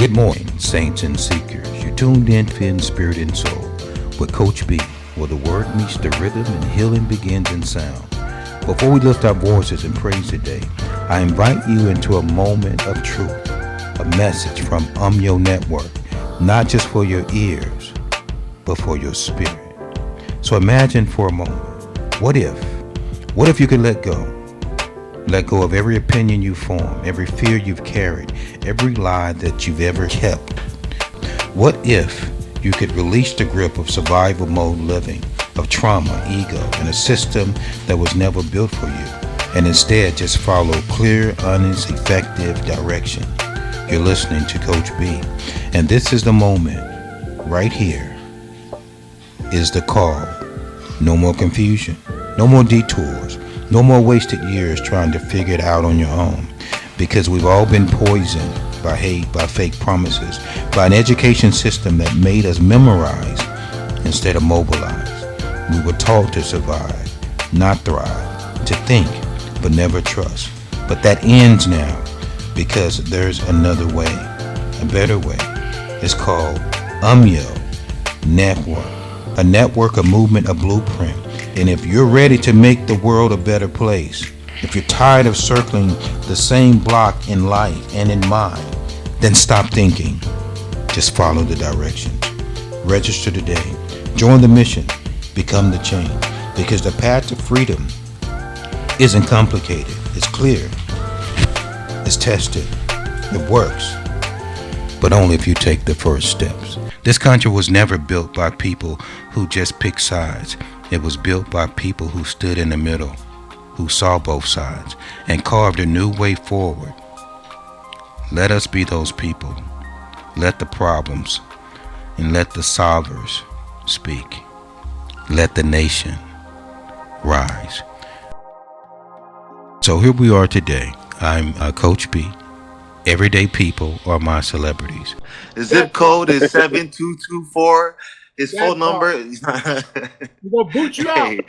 Good morning, saints and seekers. You're tuned in spirit and soul with Coach B, where the word meets the rhythm and healing begins in sound. Before we lift our voices and praise today, I invite you into a moment of truth, a message from UMYO Network, not just for your ears, but for your spirit. So imagine for a moment, what if you could let go? Let go of every opinion you form, every fear you've carried, every lie that you've ever kept. What if you could release the grip of survival mode living, of trauma, ego, and a system that was never built for you, and instead just follow clear, honest, effective direction? You're listening to Coach B, and this is the moment. Right here is the call. No more confusion, no more detours, no more wasted years trying to figure it out on your own, because we've all been poisoned by hate, by fake promises, by an education system that made us memorize instead of mobilize. We were taught to survive, not thrive, to think, but never trust. But that ends now, because there's another way, a better way. It's called UMYO Network, a network, a movement, a blueprint. And if you're ready to make the world a better place, if you're tired of circling the same block in life and in mind, then stop thinking. Just follow the directions. Register today. Join the mission. Become the change. Because the path to freedom isn't complicated. It's clear. It's tested. It works. But only if you take the first steps. This country was never built by people who just pick sides. It was built by people who stood in the middle, who saw both sides, and carved a new way forward. Let us be those people. Let the problems and let the solvers speak. Let the nation rise. So here we are today. I'm Coach B. Everyday people are my celebrities. The zip code is 7224. His phone number is We're gonna boot you out.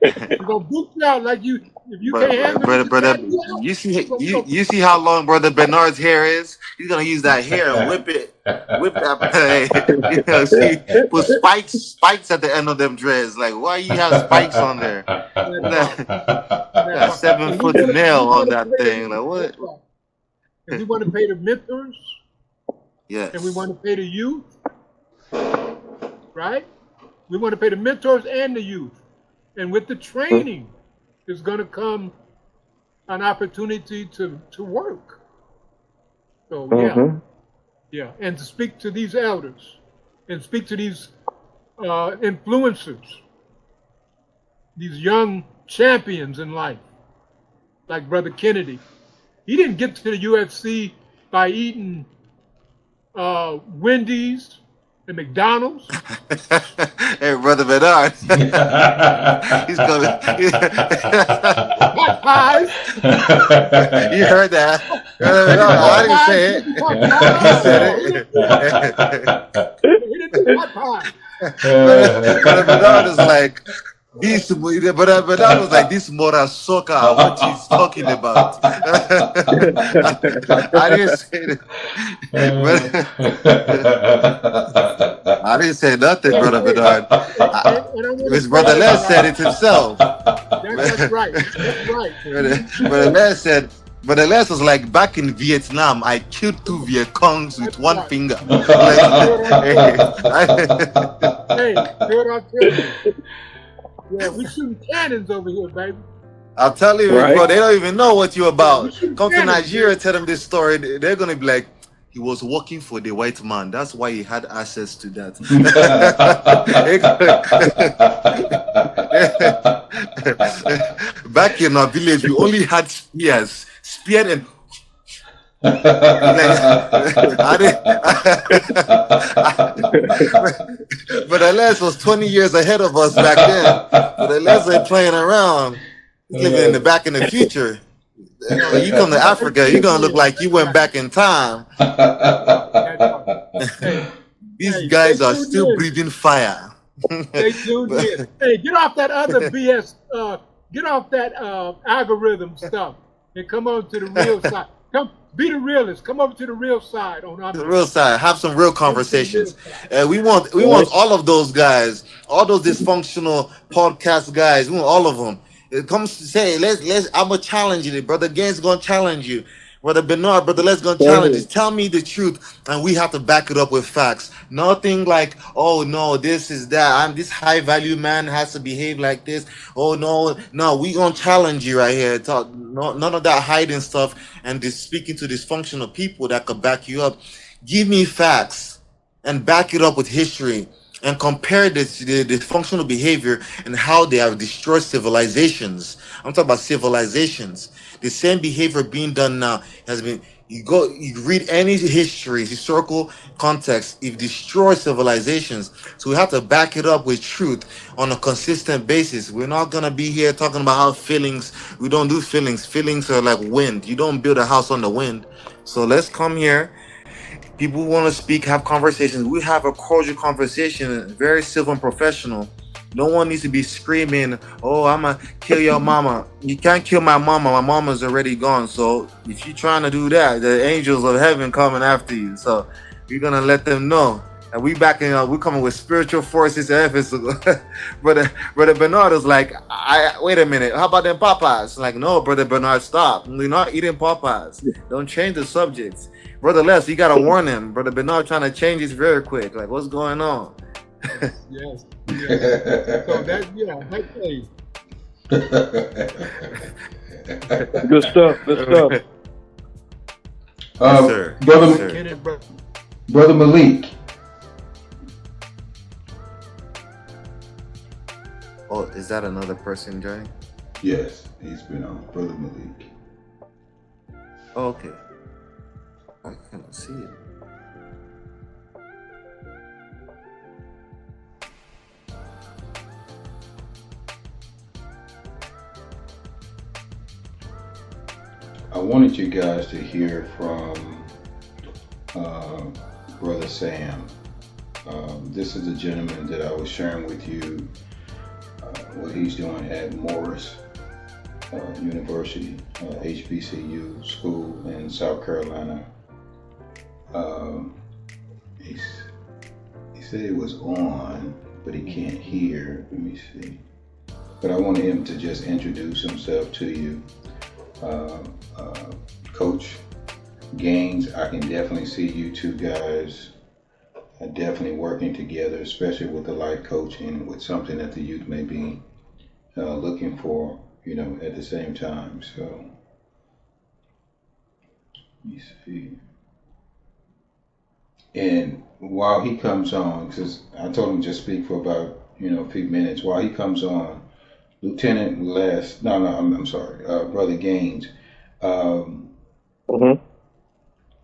We're gonna boot you out like you if you can't handle brother. You see how long Brother Bernard's hair is? He's gonna use that hair and whip that. You know, see, put spikes at the end of them dreads. Like, why you have spikes on there? That 7 foot nail on that thing. Like, what? And we want to pay the mentors. Yes. And we want to pay the youth. Right? We want to pay the mentors and the youth. And with the training, there's going to come an opportunity to work. So, yeah. And to speak to these elders and speak to these influencers, these young champions in life, like Brother Kennedy. He didn't get to the UFC by eating Wendy's and McDonald's. Hey, Brother Bernard. He's going. Hot pies. You heard that? I didn't say it. He said it. He didn't do hot pie. Brother Bernard is like. But that was like this moral soccer, what he's talking about. I didn't say that. I didn't say nothing, Brother Bernard. His brother Les said it himself. That's right. Brother Les was like, back in Vietnam, I killed 2 Viet Congs with one finger. Hey, I'll tell you. Yeah, we shooting cannons over here, baby. I'll tell you, right? Bro, they don't even know what you're about. Come to Nigeria, tell them this story. They're going to be like, he was working for the white man. That's why he had access to that. Back in our village, we only had spears. Spear and... But Elias was 20 years ahead of us back then. But Elias ain't playing around. He's living in the back in the future. When you come to Africa, you're gonna look like you went back in time. These guys are still breathing fire. Stay tuned in. Hey, get off that other BS. Get off that algorithm stuff and come on to the real side. Be the realist. Come over to the real side on our The real side, have some real Come over to the real conversations. side. We want all of those guys, all those dysfunctional podcast guys. We want all of them. It comes to say, let's. I'm gonna challenge you, brother. Gaines gonna challenge you, brother Bernard. Brother, let's gonna challenge you. Tell me the truth, and we have to back it up with facts. Nothing like, oh no, this is that. I'm this high value man has to behave like this. Oh no, we gonna challenge you right here. Talk, no, none of that hiding stuff and this speaking to dysfunctional people that could back you up. Give me facts and back it up with history and compare the dysfunctional behavior and how they have destroyed civilizations. I'm talking about civilizations. The same behavior being done now has been. You read any history, historical context, it destroys civilizations. So we have to back it up with truth on a consistent basis. We're not gonna be here talking about how feelings. We don't do feelings. Feelings are like wind. You don't build a house on the wind. So let's come here. People want to speak, have conversations. We have a cordial conversation, very civil and professional. No one needs to be screaming, oh, I'm going to kill your mama. You can't kill my mama. My mama's already gone. So if you're trying to do that, the angels of heaven coming after you. So we're going to let them know. And we backing up. We're coming with spiritual forces to Ephesus. Brother Bernard is like, wait a minute. How about them Popeyes? Like, no, Brother Bernard, stop. We're not eating Popeyes. Don't change the subjects. Brother Les, you got to warn him. Brother Bernard trying to change this very quick. Like, what's going on? Yes. So that's hey. Good stuff. Yes, sir. Brother Malik. Oh, is that another person joining? Yes, he's been on. Brother Malik. Oh, okay. I cannot see it. I wanted you guys to hear from Brother Sam. This is a gentleman that I was sharing with you what he's doing at Morris University, HBCU school in South Carolina. He said it was on, but he can't hear. Let me see. But I wanted him to just introduce himself to you. Coach Gaines, I can definitely see you two guys definitely working together, especially with the life coaching, with something that the youth may be looking for, at the same time. So, let me see. And while he comes on, because I told him just speak for about, a few minutes. While he comes on, Lieutenant Les, I'm sorry, Brother Gaines,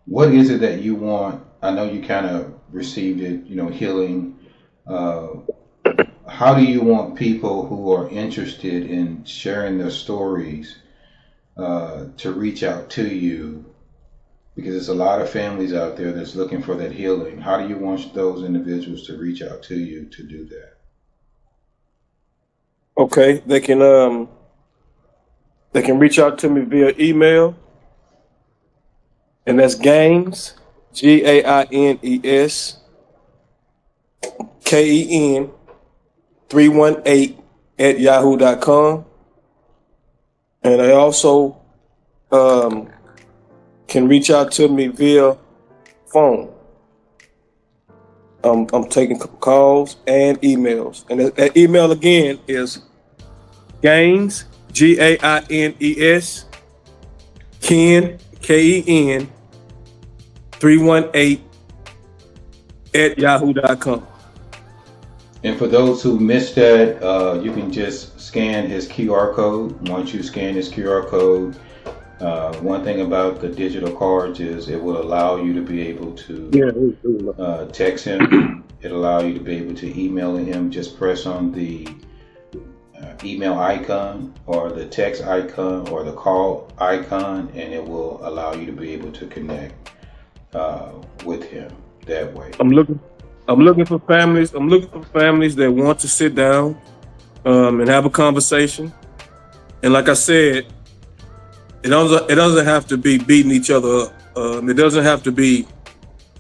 what is it that you want? I know you kind of received it, healing. How do you want people who are interested in sharing their stories to reach out to you? Because there's a lot of families out there that's looking for that healing. How do you want those individuals to reach out to you to do that? Okay, they can reach out to me via email, and that's Gaines, GAINES, KEN 318 at yahoo.com. And I also can reach out to me via phone. I'm taking calls and emails. And that email again is Gaines, GAINES, KEN, KEN 318 at yahoo.com. And for those who missed that, you can just scan his QR code. Once you scan his QR code, one thing about the digital cards is it will allow you to be able to text him. It'll allow you to be able to email him. Just press on the email icon or the text icon or the call icon, and it will allow you to be able to connect with him that way. I'm looking for families. I'm looking for families that want to sit down and have a conversation. And like I said, It doesn't have to be beating each other up. It doesn't have to be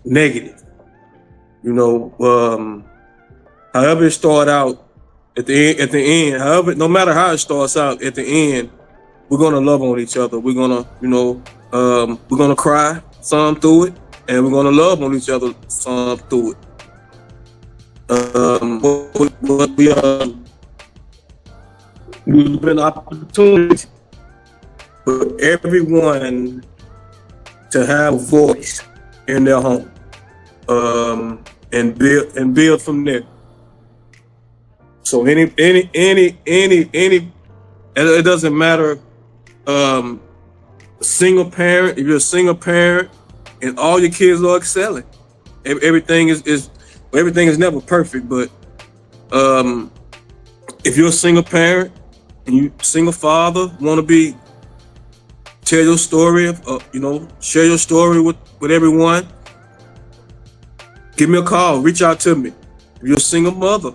negative. You know, however it started out at the end, however, no matter how it starts out at the end, we're gonna love on each other. We're gonna, you know, we're gonna cry some through it, and we're gonna love on each other some through it. We've been opportunity for everyone to have a voice in their home, and build from there. So any, it doesn't matter. Single parent, if you're a single parent, and all your kids are excelling, everything is never perfect. But if you're a single parent and you single father, want to tell your story, you know, share your story with everyone, give me a call, reach out to me. If you're a single mother,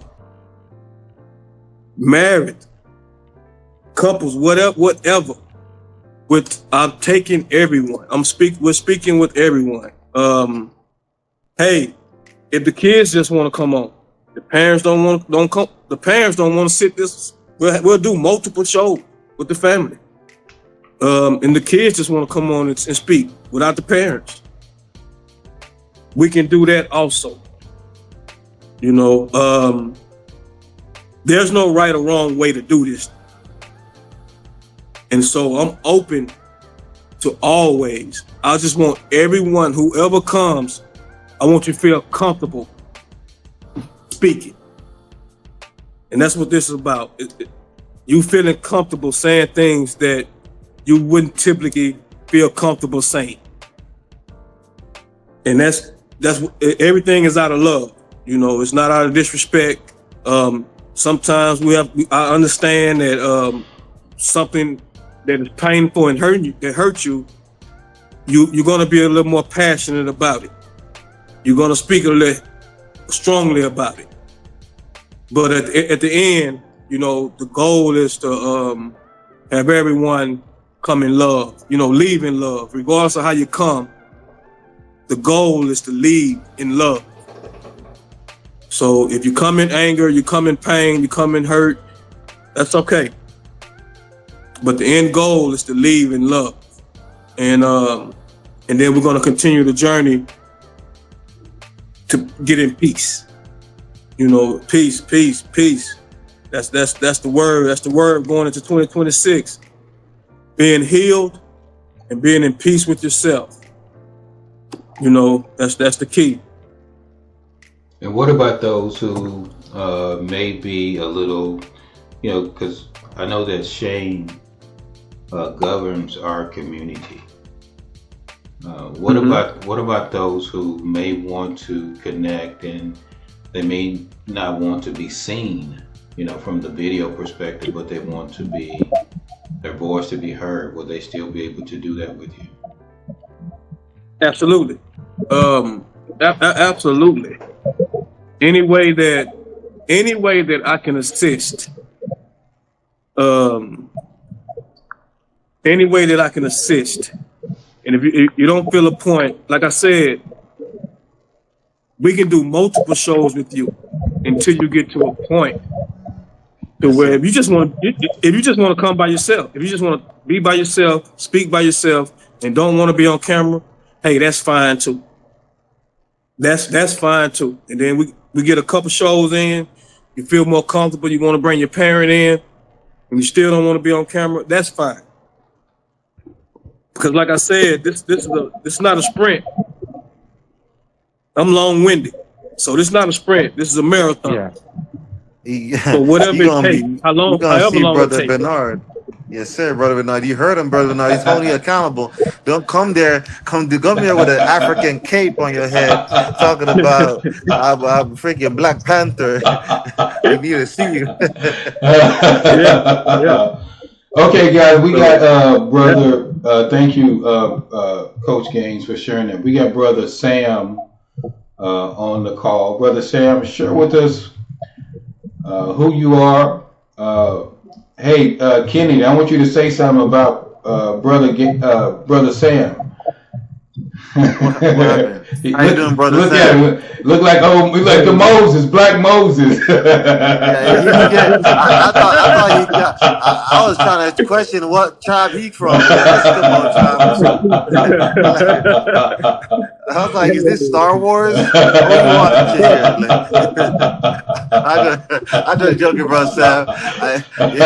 married, couples, whatever. I'm taking everyone. We're speaking with everyone. Hey, if the kids just want to come on, the parents don't come. The parents don't want to sit this. We'll do multiple shows with the family. And the kids just want to come on and speak without the parents. We can do that also. You know, there's no right or wrong way to do this. And so I'm open to always. I just want everyone, whoever comes, I want you to feel comfortable speaking. And that's what this is about. You feeling comfortable saying things that you wouldn't typically feel comfortable saying. And that's everything is out of love. You know, it's not out of disrespect. Sometimes I understand that something that is painful and hurt you, you're gonna be a little more passionate about it. You're gonna speak a little strongly about it. But at the end, you know, the goal is to have everyone come in love, you know, leave in love. Regardless of how you come, the goal is to leave in love. So if you come in anger, you come in pain, you come in hurt, that's okay. But the end goal is to leave in love. And then we're gonna continue the journey to get in peace. You know, peace. That's the word. That's the word going into 2026. Being healed and being in peace with yourself. You know, that's the key. And what about those who may be a little, you know, because I know that shame governs our community. What about those who may want to connect and they may not want to be seen, you know, from the video perspective, but they want to be their voice to be heard? Will they still be able to do that with you? Absolutely. Absolutely. Any way that I can assist, any way that I can assist. And if you don't feel a point, like I said, we can do multiple shows with you until you get to a point to where if you just want to come by yourself, if you just want to be by yourself, speak by yourself, and don't want to be on camera, hey, that's fine too. That's fine too. And then we get a couple shows in, you feel more comfortable, you want to bring your parent in, and you still don't want to be on camera, that's fine. Because like I said, this is not a sprint. I'm long-winded. So this is not a sprint, this is a marathon. Yeah. So whatever it takes, however long Brother it takes. Bernard. Yes, sir, Brother Bernard. You heard him, Brother Bernard. He's holding you accountable. Don't come there. Come there with an African cape on your head, talking about I'm freaking Black Panther. We need to see you. Yeah. Okay, guys, we got brother. Thank you, Coach Gaines, for sharing that. We got Brother Sam on the call. Brother Sam, share with us who you are. Hey, Kenny, I want you to say something about brother Sam. What happened? How you doing, brother? Look Sam? at him. Look like the Moses, Black Moses. I thought he got. I was trying to question what tribe he from. Eskimo tribe or something. I was like, is this Star Wars? What do you want here? I just joking, bro, Sam. His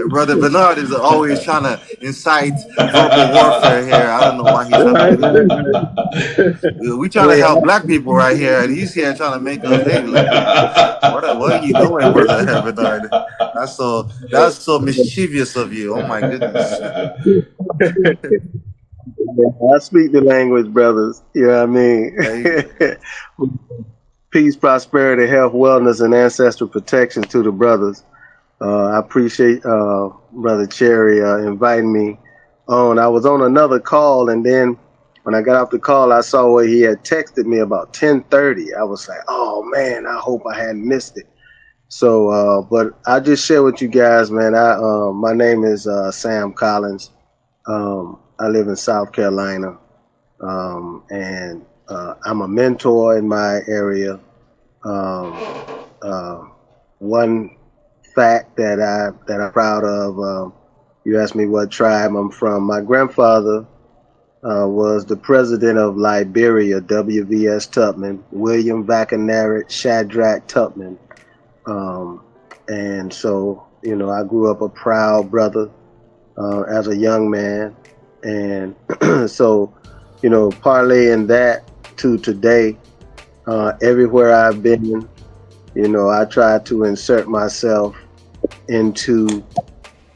brother Bernard is always trying to incite verbal warfare here. I don't know why he's trying to do that. We trying to help black people right here, and he's here trying to make us hate. What are you doing, brother Bernard? That's so mischievous of you. Oh my goodness. I speak the language, brothers. You know what I mean? Peace, prosperity, health, wellness, and ancestral protection to the brothers. I appreciate Brother Cherry inviting me on. I was on another call, and then when I got off the call, I saw where he had texted me about 10:30. I was like, oh man, I hope I hadn't missed it. So, but I just share with you guys, man. My name is Sam Collins. I live in South Carolina, and I'm a mentor in my area. One fact that I'm proud of. You asked me what tribe I'm from. My grandfather was the president of Liberia, W.V.S. Tubman, William Vacanaret Shadrach Tubman. And so, you know, I grew up a proud brother as a young man. And so, you know, parlaying that to today, everywhere I've been, you know, I try to insert myself into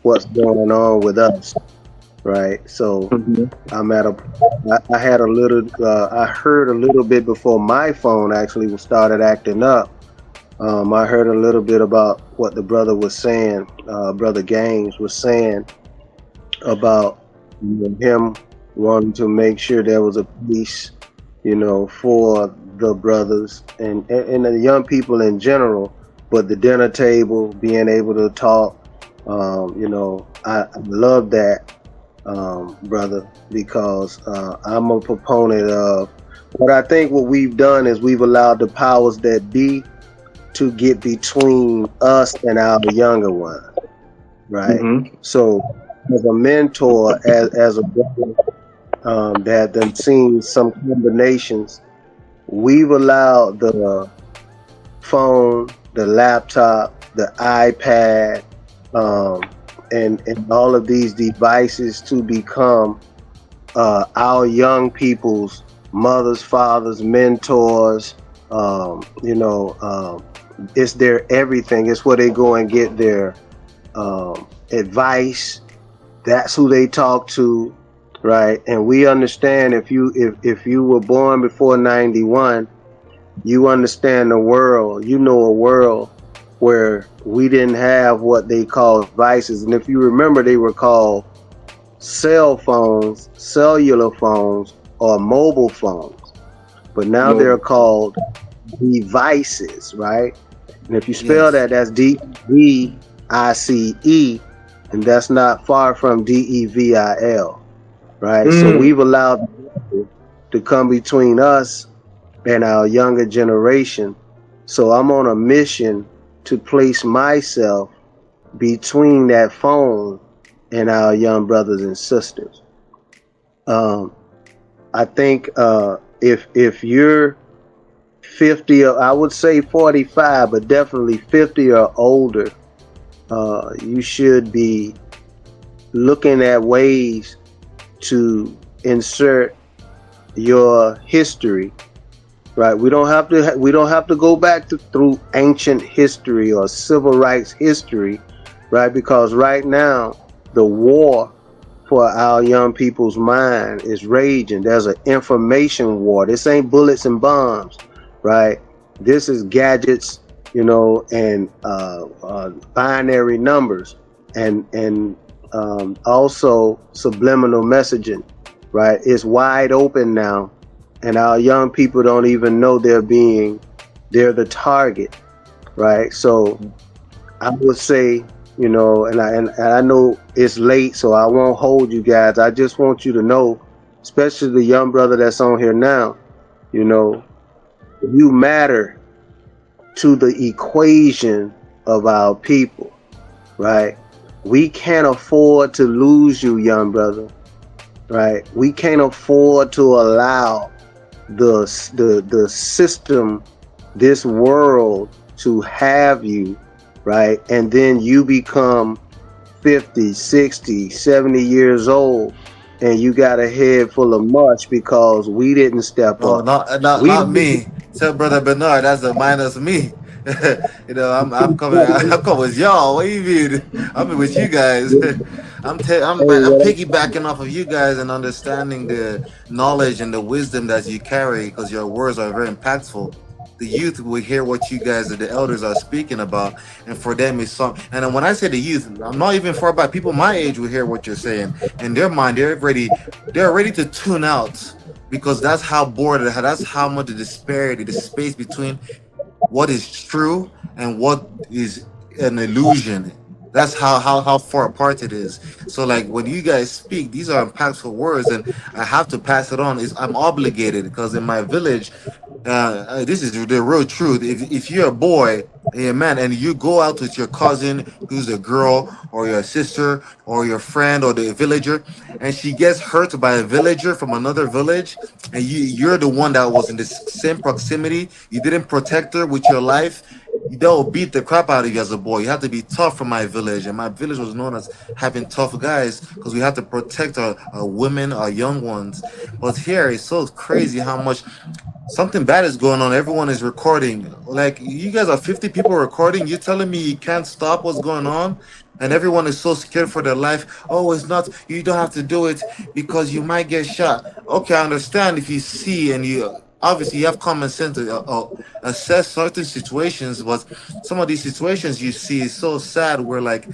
what's going on with us, right? So I heard a little bit before my phone actually started acting up. I heard a little bit about what the brother was saying, Brother Gaines was saying about him wanting to make sure there was a peace, you know, for the brothers and the young people in general, but the dinner table, being able to talk, you know, I love that, brother, because I'm a proponent of what I think what we've done is we've allowed the powers that be to get between us and our younger ones, right? Mm-hmm. So as a mentor, as a brother that have seen some combinations, we've allowed the phone, the laptop, the iPad, and all of these devices to become our young people's mothers, fathers, mentors. You know, it's their everything. It's where they go and get their advice. That's who they talk to, right? And we understand if you were born before 91, you understand the world. You know a world where we didn't have what they call devices. And if you remember, they were called cell phones, cellular phones, or mobile phones. But now they're called devices, right? And if you spell that, that's D-V-I-C-E, and that's not far from D-E-V-I-L, right? So we've allowed to come between us and our younger generation. So I'm on a mission to place myself between that phone and our young brothers and sisters. I think if you're 50, or I would say 45, but definitely 50 or older, you should be looking at ways to insert your history, right? We don't have to go back through ancient history or civil rights history, right? Because right now the war for our young people's mind is raging. There's an information war. This ain't bullets and bombs, right? This is gadgets, you know, and binary numbers, and also subliminal messaging, right? It's wide open now, and our young people don't even know they're the target, right? So I would say you know, and I know it's late, so I won't hold you guys. I just want you to know, especially the young brother that's on here now, you know, you matter to the equation of our people, right? We can't afford to lose you, young brother, right? We can't afford to allow the system, this world, to have you, right? And then you become 50, 60, 70 years old and you got a head full of mush because we didn't step No, up. not me. Tell Brother Bernard that's a minus me. You know, I'm coming with y'all. What do you mean? I'm with you guys. I'm piggybacking off of you guys and understanding the knowledge and the wisdom that you carry because your words are very impactful. The youth will hear what you guys, the elders, are speaking about, and for them it's some. And then when I say the youth, I'm not even far back. People my age will hear what you're saying. In their mind, they're ready to tune out because that's how bored, that's how much the disparity, the space between what is true and what is an illusion. That's how far apart it is. So like when you guys speak, these are impactful words, and I have to pass it on. I'm obligated because in my village, this is the real truth. If you're a boy, a man, and you go out with your cousin who's a girl, or your sister, or your friend, or the villager, and she gets hurt by a villager from another village, and you're the one that was in the same proximity, you didn't protect her with your life, they'll beat the crap out of you as a boy. You have to be tough for my village, and my village was known as having tough guys because we have to protect our women, our young ones. But here it's so crazy how much something bad is going on. Everyone is recording. Like you guys are 50 people recording. You're telling me you can't stop what's going on? And everyone is so scared for their life. Oh, it's not, you don't have to do it because you might get shot. Okay, I understand if you see and you obviously you have common sense to assess certain situations, but some of these situations you see is so sad where like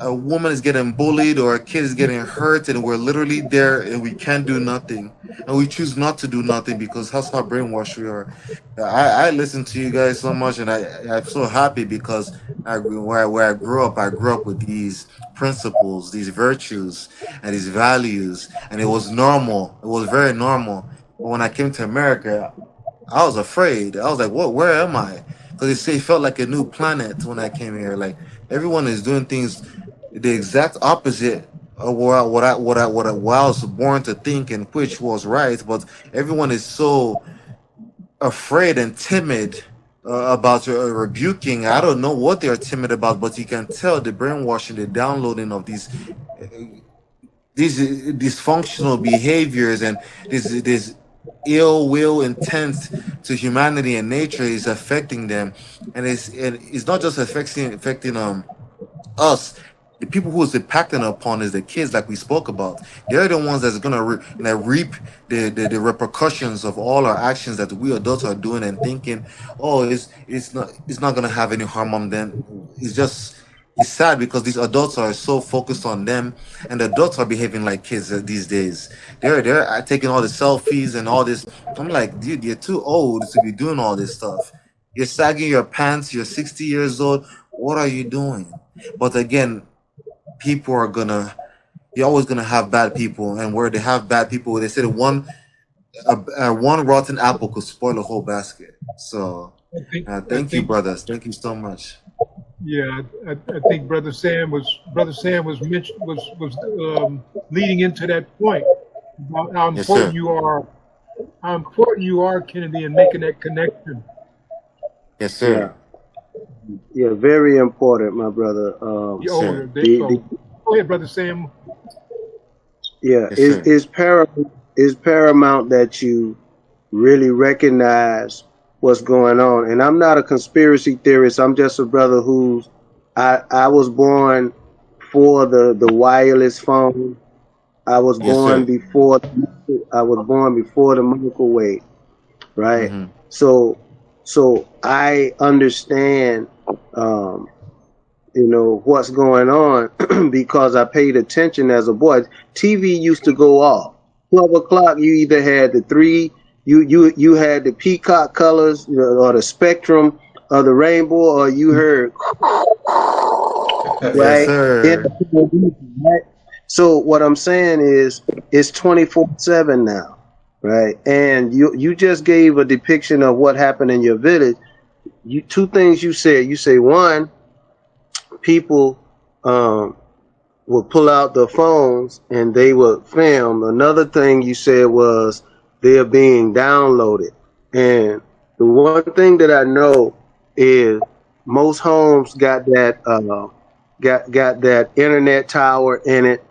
a woman is getting bullied or a kid is getting hurt and we're literally there and we can't do nothing and we choose not to do nothing because that's how brainwashed we are. I listen to you guys so much and I'm so happy because where I grew up with these principles, these virtues and these values, and it was normal. It was very normal. But when I came to America, I was afraid. I was like, "What? Where am I?" Because it felt like a new planet when I came here. Like everyone is doing things the exact opposite of what I was born to think and which was right. But everyone is so afraid and timid about rebuking. I don't know what they're timid about, but you can tell the brainwashing, the downloading of these dysfunctional behaviors and this ill will intent to humanity and nature is affecting them, and it's not just affecting us. The people who is impacting upon is the kids, like we spoke about. They're the ones that's gonna reap the repercussions of all our actions that we adults are doing and thinking, oh, it's not gonna have any harm on them. It's sad because these adults are so focused on them, and the adults are behaving like kids these days. They're taking all the selfies and all this. I'm like, dude, you're too old to be doing all this stuff. You're sagging your pants. You're 60 years old. What are you doing? But again, you're always gonna have bad people, and where they have bad people, they said one rotten apple could spoil a whole basket. So thank you, brothers. Thank you so much. Yeah, I think Brother Sam was leading into that point about how Yes, important sir. you are, Kennedy, in making that connection. Yes, sir. Yeah, very important, my brother. Yes, sir. Go ahead, Brother Sam. Yeah, Yes, sir. it's paramount that you really recognize what's going on. And I'm not a conspiracy theorist. I'm just a brother I was born for the wireless phone. I was Yes, born sir. before the microwave, right? Mm-hmm. So I understand what's going on because I paid attention as a boy. TV used to go off 12 o'clock. You either had the three, you had the peacock colors, or the spectrum of the rainbow, or you heard Yes, right? sir. Right? So what I'm saying is it's 24/7 now, right? And you just gave a depiction of what happened in your village. Two things you said. You say one, people would pull out the phones and they would film. Another thing you said was they're being downloaded. And the one thing that I know is most homes got that got that internet tower in it,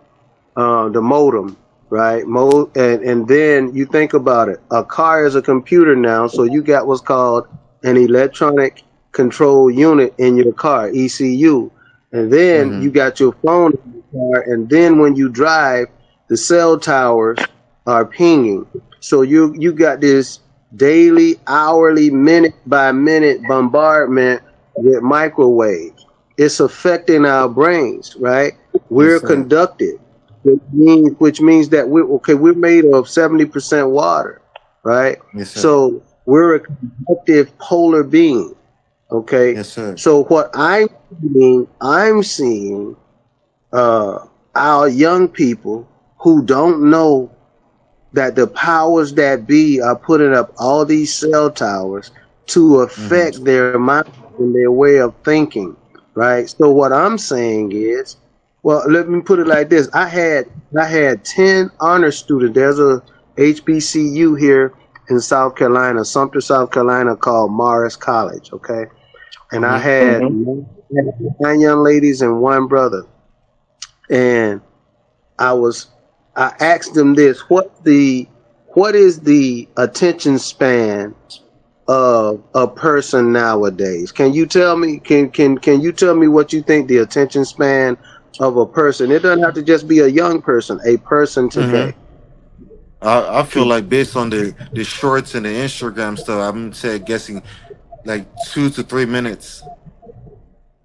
the modem, right? And then you think about it. A car is a computer now, so you got what's called an electronic control unit in your car, ECU. And then you got your phone in your car, and then when you drive, the cell towers are pinging. So you got this daily, hourly, minute by minute bombardment with microwaves. It's affecting our brains, right? We're conducted, which means that we're made of 70% water, right? Yes, sir. So we're a conductive polar being. Okay. Yes, sir. So what I'm seeing our young people who don't know that the powers that be are putting up all these cell towers to affect their mind and their way of thinking, right? So what I'm saying is, well, let me put it like this: I had 10 honor students. There's a HBCU here in South Carolina, Sumter, South Carolina, called Morris College. Okay. And I had 9 young ladies and 1 brother. And I asked them this: what is the attention span of a person nowadays? Can you tell me? Can you tell me what you think the attention span of a person? It doesn't have to just be a young person. A person today. I feel like based on the shorts and the Instagram stuff, I'm guessing like 2 to 3 minutes.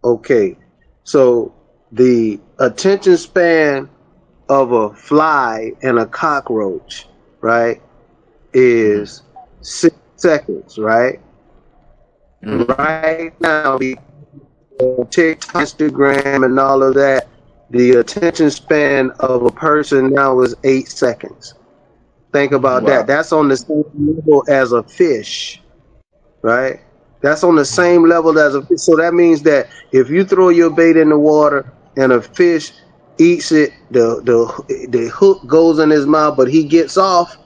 Okay, so the attention span of a fly and a cockroach, right, is 6 seconds, right? Right now, TikTok, Instagram, and all of that, the attention span of a person now is 8 seconds. Think about that. That's on the same level as a fish, right? That's on the same level as a fish. So that means that if you throw your bait in the water and a fish eats it, the hook goes in his mouth, but he gets off,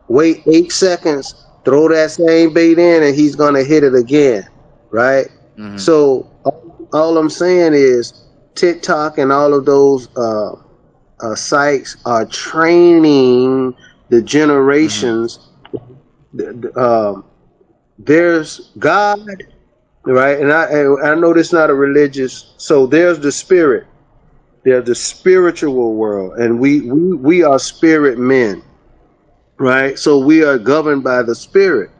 wait 8 seconds, throw that same bait in, and he's going to hit it again, right? So all I'm saying is TikTok and all of those sites are training the generations. There's God, right? And I know this is not a religious. So there's the spirit. There's the spiritual world, and we are spirit men, right? So we are governed by the spirit.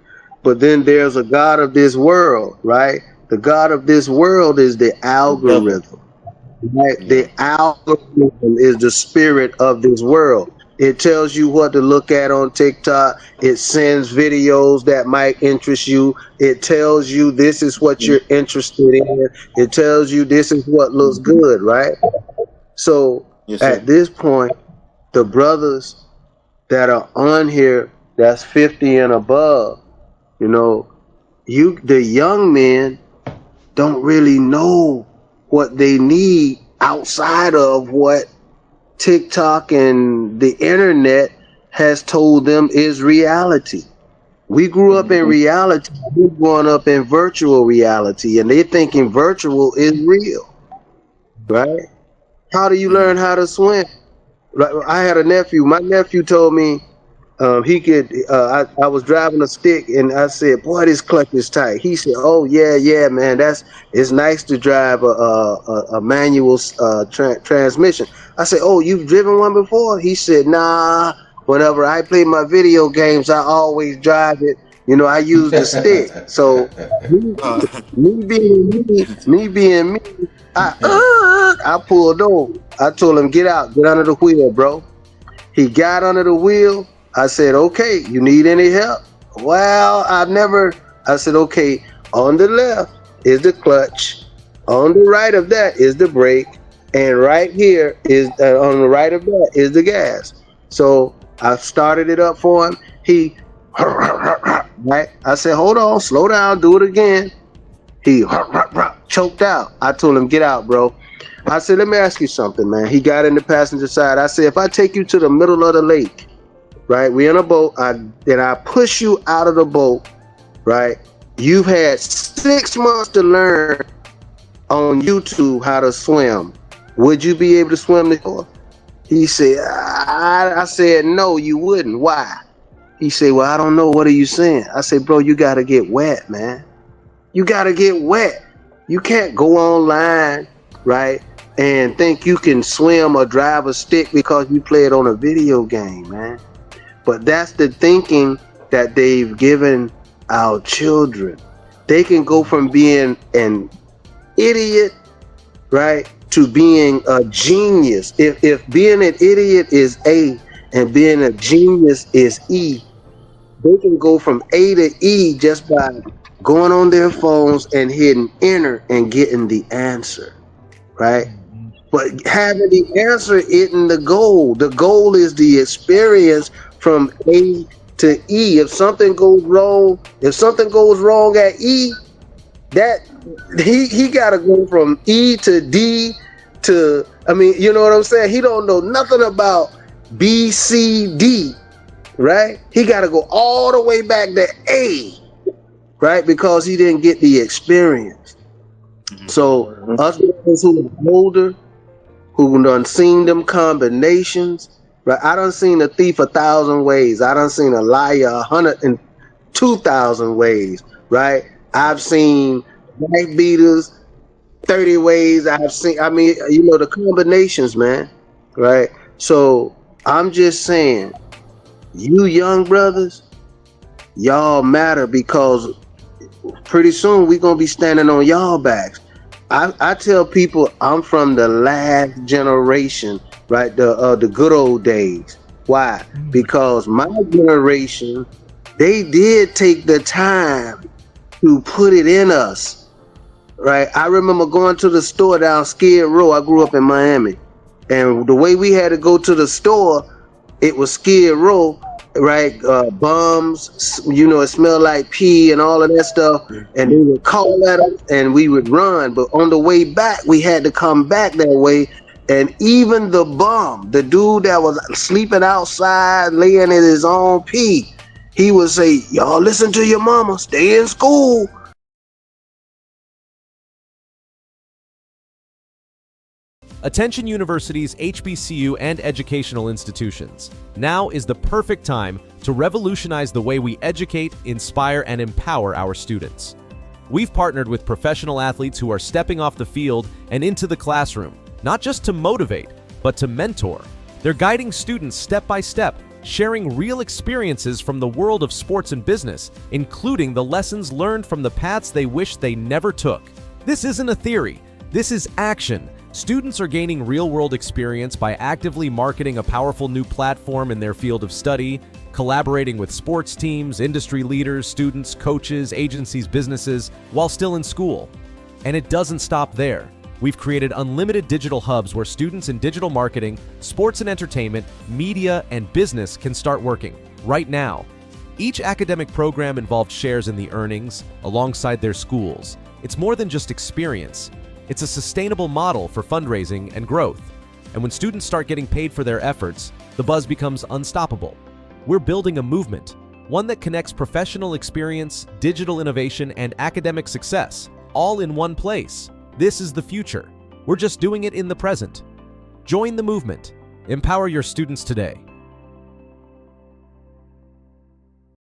But then there's a God of this world, right? The God of this world is the algorithm, right? The algorithm is the spirit of this world. It tells you what to look at on TikTok. It sends videos that might interest you. It tells you this is what you're interested in. It tells you this is what looks good, right? So at this point, the brothers that are on here, that's 50 and above, you know, the young men don't really know what they need outside of what TikTok and the internet has told them is reality. We grew up in reality. We're growing up in virtual reality, and they're thinking virtual is real, right? How do you learn how to swim? Like, I had a nephew. My nephew told me he could. I was driving a stick, and I said, "Boy, this clutch is tight." He said, "Oh yeah, man. It's nice to drive a manual transmission." I said, "Oh, you've driven one before?" He said, "Nah. Whenever I play my video games, I always drive it. You know, I use the stick." So me being me, I pulled over. I told him, "Get out, get under the wheel, bro." He got under the wheel. I said, "Okay, you need any help?" "Well, I said, "Okay, on the left is the clutch. On the right of that is the brake. and right here is on the right of that is the gas. So I started it up for him. He right. I said, hold on, slow down, do it again. He choked out. I told him, get out, bro. I said, let me ask you something, man. He got in the passenger side. I said, if I take you to the middle of the lake, right? We in a boat, and I push you out of the boat, right? You've had 6 months to learn on YouTube how to swim. Would you be able to swim the shore? He said, I said, no, you wouldn't. Why? He said, well, I don't know. What are you saying? I said, bro, you got to get wet, man. You got to get wet. You can't go online, right, and think you can swim or drive a stick because you played on a video game, man. But that's the thinking that they've given our children. They can go from being an idiot, right, to being a genius. If being an idiot is A and being a genius is E, they can go from A to E just by going on their phones and hitting enter and getting the answer, right? But having the answer isn't the goal. The goal is the experience from A to E. If something goes wrong at E, that he got to go from E to D to, I mean, you know what I'm saying? He don't know nothing about B, C, D, right? He got to go all the way back to A, right? Because he didn't get the experience. So us brothers who are older, who done seen them combinations, right? I done seen a thief 1,000 ways. I done seen a liar 102,000 ways, right? I've seen wife beaters 30 ways. I've seen, I mean, you know, the combinations, man, right? So I'm just saying, you young brothers, y'all matter, because pretty soon we gonna be standing on y'all backs. I tell people I'm from the last generation, right? The good old days. Why? Because my generation, they did take the time to put it in us, right? I remember going to the store down Skid Row. I grew up in Miami, and the way we had to go to the store, it was Skid Row, right? Bums, you know, it smelled like pee and all of that stuff, and they would call at us and we would run. But on the way back, we had to come back that way. And even the bum, the dude that was sleeping outside, laying in his own pee, he would say, y'all listen to your mama, stay in school. Attention universities, HBCU, and educational institutions. Now is the perfect time to revolutionize the way we educate, inspire, and empower our students. We've partnered with professional athletes who are stepping off the field and into the classroom, not just to motivate, but to mentor. They're guiding students step by step, sharing real experiences from the world of sports and business, including the lessons learned from the paths they wish they never took. This isn't a theory, this is action. Students are gaining real-world experience by actively marketing a powerful new platform in their field of study, collaborating with sports teams, industry leaders, students, coaches, agencies, businesses, while still in school. And it doesn't stop there. We've created unlimited digital hubs where students in digital marketing, sports and entertainment, media, and business can start working right now. Each academic program involved shares in the earnings alongside their schools. It's more than just experience. It's a sustainable model for fundraising and growth. And when students start getting paid for their efforts, the buzz becomes unstoppable. We're building a movement, one that connects professional experience, digital innovation, and academic success, all in one place. This is the future. We're just doing it in the present. Join the movement. Empower your students today.